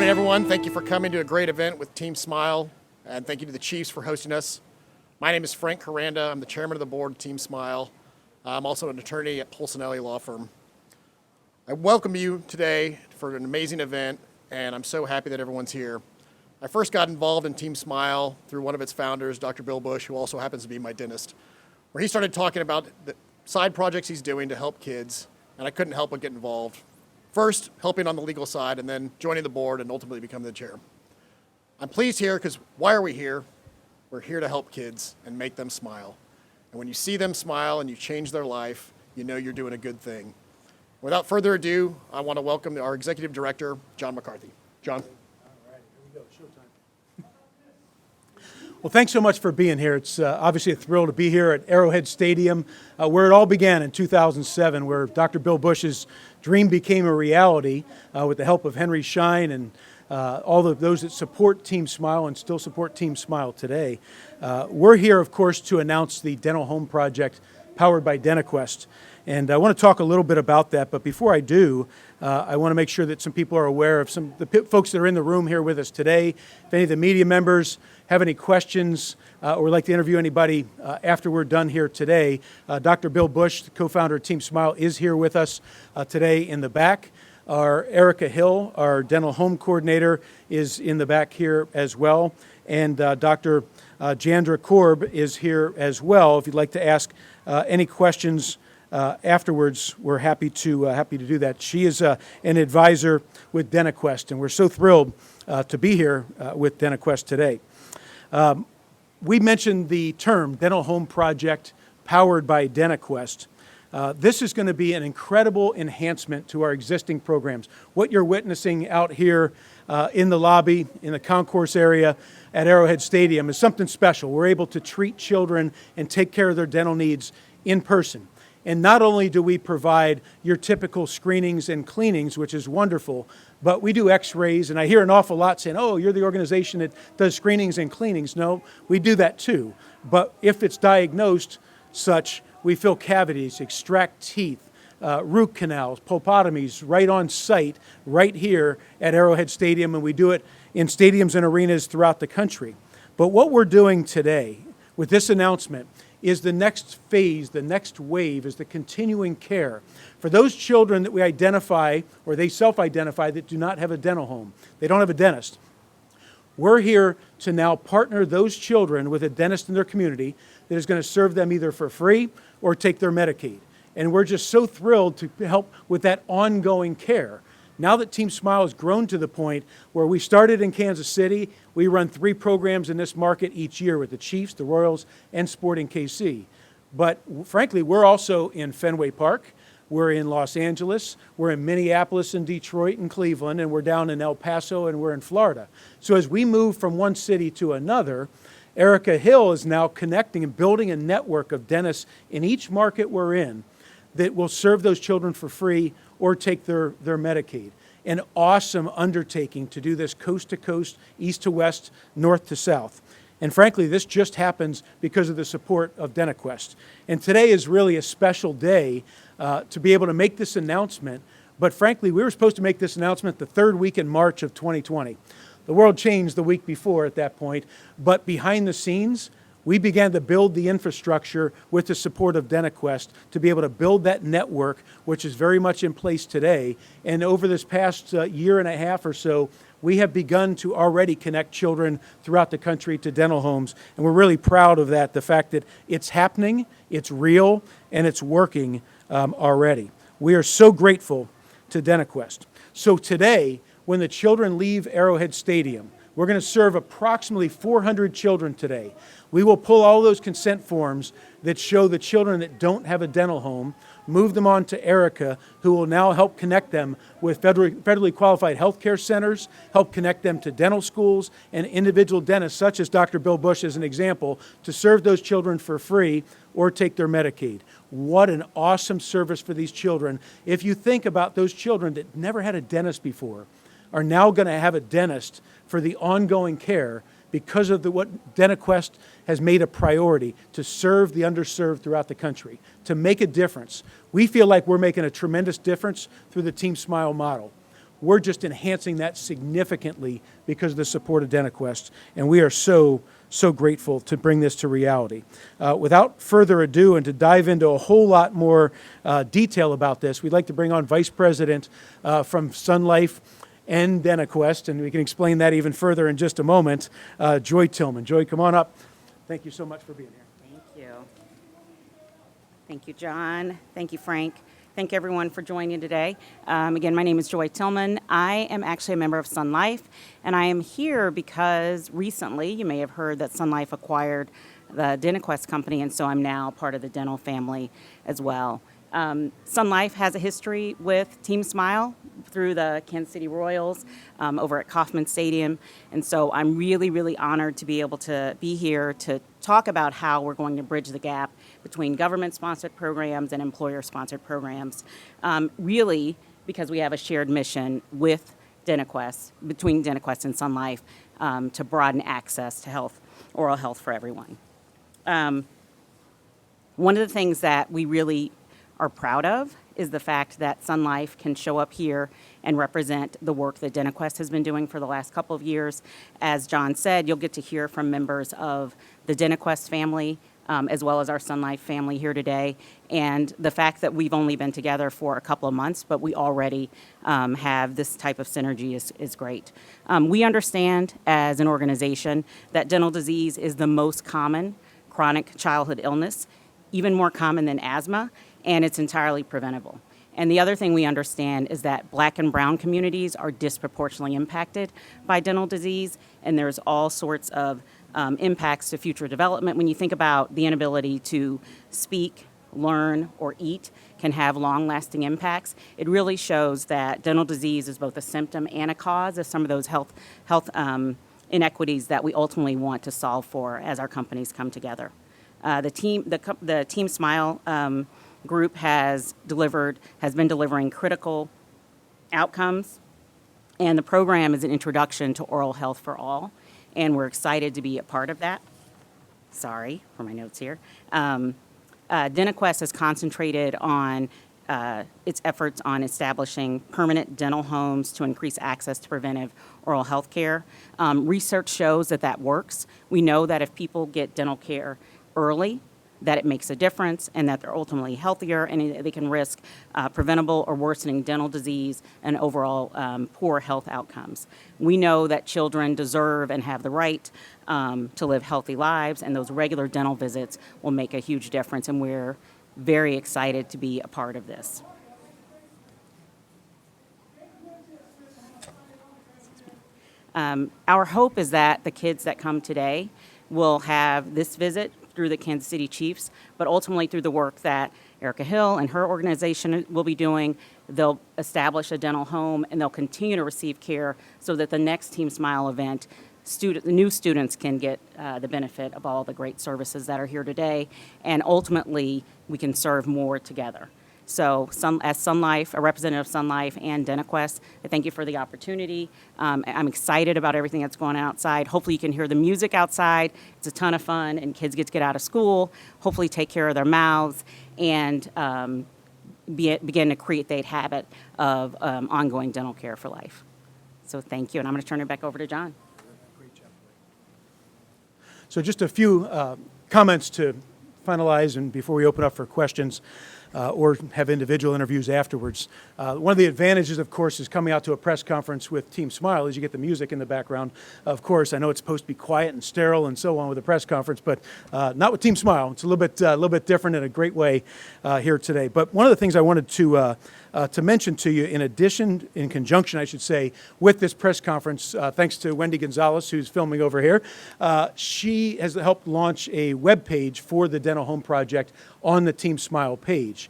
morning, everyone. Thank you for coming to a great event with TeamSmile, and thank you to the Chiefs for hosting us. My name is Frank Caranda. I'm the chairman of the board of TeamSmile. I'm also an attorney at Polsinelli Law Firm. I welcome you today for an amazing event, and I'm so happy that everyone's here. I first got involved in TeamSmile through one of its founders, Dr. Bill Bush, who also happens to be my dentist, where he started talking about the side projects he's doing to help kids, and I couldn't help but get involved. First, helping on the legal side, and then joining the board and ultimately becoming the chair. I'm pleased here because why are we here? We're here to help kids and make them smile. And when you see them smile and you change their life, you know you're doing a good thing. Without further ado, I want to welcome our executive director, John McCarthy. John. All right, here we go, showtime. Well, thanks so much for being here. It's obviously a thrill to be here at Arrowhead Stadium, where it all began in 2007, where Dr. Bill Bush's dream became a reality with the help of Henry Schein and all of those that support TeamSmile and still support TeamSmile today. We're here, of course, to announce the Dental Home Project powered by DentaQuest. And I want to talk a little bit about that, but before I do, I want to make sure that some people are aware of some of the folks that are in the room here with us today. If any of the media members have any questions or would like to interview anybody after we're done here today, Dr. Bill Bush, the co-founder of TeamSmile, is here with us today in the back. Our Erica Hill, our dental home coordinator, is in the back here as well. And Dr. Jandra Korb is here as well. If you'd like to ask any questions afterwards, we're happy to do that. She is an advisor with DentaQuest, and we're so thrilled to be here with DentaQuest today. We mentioned the term Dental Home Project powered by DentaQuest. This is going to be an incredible enhancement to our existing programs. What you're witnessing out here in the lobby, in the concourse area at Arrowhead Stadium is something special. We're able to treat children and take care of their dental needs in person. And not only do we provide your typical screenings and cleanings, which is wonderful, but we do x-rays, and I hear an awful lot saying, oh, you're the organization that does screenings and cleanings. No, we do that too. But if it's diagnosed such, we fill cavities, extract teeth, root canals, pulpotomies right on site, right here at Arrowhead Stadium, and we do it in stadiums and arenas throughout the country. But what we're doing today with this announcement is the next phase, the next wave, is the continuing care for those children that we identify, or they self-identify, that do not have a dental home. They don't have a dentist. We're here to now partner those children with a dentist in their community that is going to serve them either for free or take their Medicaid. And we're just so thrilled to help with that ongoing care. Now that TeamSmile has grown to the point where we started in Kansas City, we run 3 programs in this market each year with the Chiefs, the Royals, and Sporting KC. But frankly, we're also in Fenway Park, we're in Los Angeles, we're in Minneapolis and Detroit and Cleveland, and we're down in El Paso and we're in Florida. So as we move from one city to another, Erica Hill is now connecting and building a network of dentists in each market we're in that will serve those children for free or take their Medicaid. An awesome undertaking to do this coast to coast, east to west, north to south. And frankly, this just happens because of the support of DentaQuest. And today is really a special day to be able to make this announcement. But frankly, we were supposed to make this announcement the 3rd week in March of 2020. The world changed the week before at that point, but behind the scenes, we began to build the infrastructure with the support of DentaQuest to be able to build that network, which is very much in place today. And over this past year and a half or so, we have begun to already connect children throughout the country to dental homes. And we're really proud of that, the fact that it's happening, it's real, and it's working already. We are so grateful to DentaQuest. So today, when the children leave Arrowhead Stadium, we're going to serve approximately 400 children today. We will pull all those consent forms that show the children that don't have a dental home, move them on to Erica, who will now help connect them with federally qualified healthcare centers, help connect them to dental schools, and individual dentists, such as Dr. Bill Bush as an example, to serve those children for free or take their Medicaid. What an awesome service for these children. If you think about those children that never had a dentist before, are now going to have a dentist for the ongoing care because of what DentaQuest has made a priority to serve the underserved throughout the country, to make a difference. We feel like we're making a tremendous difference through the TeamSmile model. We're just enhancing that significantly because of the support of DentaQuest, and we are so grateful to bring this to reality. Without further ado, and to dive into a whole lot more detail about this, we'd like to bring on Vice President from Sun Life and DentaQuest, and we can explain that even further in just a moment, Joy Tillman. Joy, come on up. Thank you so much for being here. Thank you. Thank you, John. Thank you, Frank. Thank everyone for joining today. Again, my name is Joy Tillman. I am actually a member of Sun Life, and I am here because recently you may have heard that Sun Life acquired the DentaQuest company, and so I'm now part of the dental family as well. Sun Life has a history with TeamSmile through the Kansas City Royals over at Kauffman Stadium, and so I'm really honored to be able to be here to talk about how we're going to bridge the gap between government-sponsored programs and employer-sponsored programs, really because we have a shared mission with DentaQuest, between DentaQuest and Sun Life, to broaden access to health, oral health for everyone. One of the things that we really are proud of is the fact that Sun Life can show up here and represent the work that DentaQuest has been doing for the last couple of years. As John said, you'll get to hear from members of the DentaQuest family, as well as our Sun Life family here today. And the fact that we've only been together for a couple of months, but we already have this type of synergy is great. We understand as an organization that dental disease is the most common chronic childhood illness, even more common than asthma, and it's entirely preventable. And the other thing we understand is that Black and brown communities are disproportionately impacted by dental disease, and there's all sorts of impacts to future development. When you think about the inability to speak, learn, or eat can have long-lasting impacts, it really shows that dental disease is both a symptom and a cause of some of those health inequities that we ultimately want to solve for as our companies come together. The TeamSmile group has been delivering critical outcomes, and the program is an introduction to oral health for all, and we're excited to be a part of that. Sorry for my notes here. DentaQuest has concentrated on its efforts on establishing permanent dental homes to increase access to preventive oral health care. Research shows that works. We know that if people get dental care early, that it makes a difference and that they're ultimately healthier and they can risk preventable or worsening dental disease and overall poor health outcomes. We know that children deserve and have the right to live healthy lives, and those regular dental visits will make a huge difference, and we're very excited to be a part of this. Our hope is that the kids that come today will have this visit through the Kansas City Chiefs, but ultimately through the work that Erica Hill and her organization will be doing. They'll establish a dental home, and they'll continue to receive care so that the next TeamSmile event, the new students can get the benefit of all the great services that are here today, and ultimately we can serve more together. So as Sun Life, a representative of Sun Life and DentaQuest, I thank you for the opportunity. I'm excited about everything that's going on outside. Hopefully you can hear the music outside. It's a ton of fun, and kids get to get out of school, hopefully take care of their mouths, and begin to create that habit of ongoing dental care for life. So thank you, and I'm going to turn it back over to John. Great job. So just a few comments to finalize and before we open up for questions. Or have individual interviews afterwards. One of the advantages, of course, is coming out to a press conference with TeamSmile is you get the music in the background. Of course, I know it's supposed to be quiet and sterile and so on with a press conference, but not with TeamSmile. It's a little bit different in a great way here today. But one of the things I wanted to mention to you, in conjunction, I should say, with this press conference, thanks to Wendy Gonzalez, who's filming over here, she has helped launch a web page for the Dental Home Project on the TeamSmile page.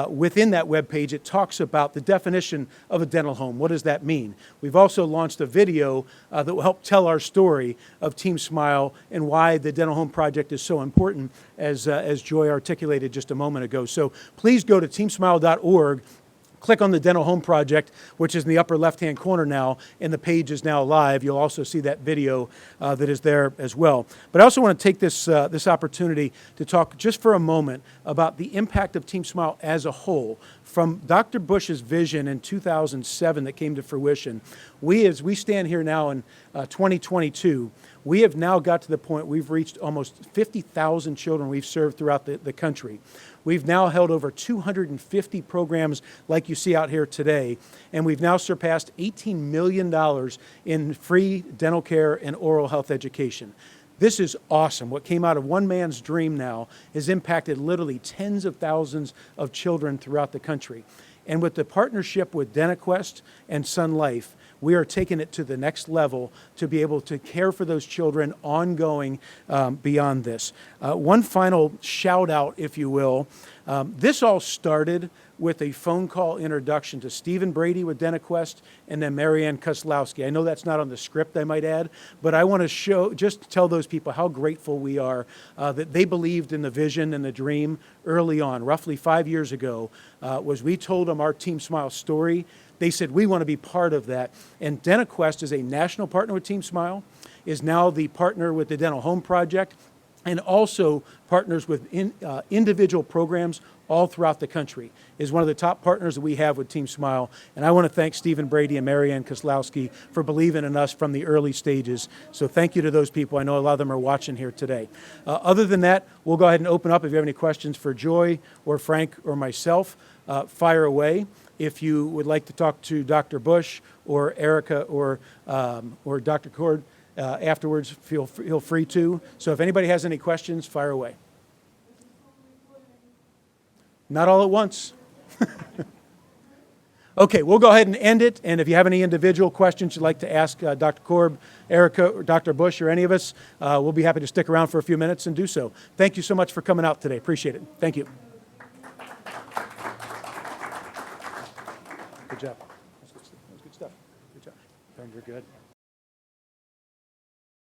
Within that web page, it talks about the definition of a dental home. What does that mean? We've also launched a video that will help tell our story of TeamSmile and why the Dental Home Project is so important, as Joy articulated just a moment ago. So please go to teamsmile.org. click on the Dental Home Project, which is in the upper left-hand corner now, and the page is now live. You'll also see that video that is there as well. But I also want to take this opportunity to talk just for a moment about the impact of TeamSmile as a whole. From Dr. Bush's vision in 2007 that came to fruition, as we stand here now in 2022, we have now got to the point we've reached almost 50,000 children we've served throughout the country. We've now held over 250 programs like you see out here today, and we've now surpassed $18 million in free dental care and oral health education. This is awesome. What came out of one man's dream now has impacted literally tens of thousands of children throughout the country. And with the partnership with DentaQuest and Sun Life, we are taking it to the next level to be able to care for those children ongoing beyond this. One final shout out, if you will. This all started with a phone call introduction to Stephen Brady with DentaQuest and then Marianne Koslowski. I know that's not on the script, I might add, but I want to just tell those people how grateful we are that they believed in the vision and the dream early on. Roughly 5 years ago, was we told them our TeamSmile story. They said, we want to be part of that. And DentaQuest is a national partner with TeamSmile, is now the partner with the Dental Home Project, and also partners with individual programs all throughout the country, is one of the top partners that we have with TeamSmile. And I want to thank Stephen Brady and Marianne Koslowski for believing in us from the early stages. So thank you to those people. I know a lot of them are watching here today. Other than that, we'll go ahead and open up. If you have any questions for Joy or Frank or myself, fire away. If you would like to talk to Dr. Bush or Erica or Dr. Cord afterwards, feel free to. So if anybody has any questions, fire away. Not all at once. Okay, we'll go ahead and end it. And if you have any individual questions you'd like to ask Dr. Korb, Erica, or Dr. Bush, or any of us, we'll be happy to stick around for a few minutes and do so. Thank you so much for coming out today. Appreciate it. Thank you. Good job. That was good stuff. Good job. You're good.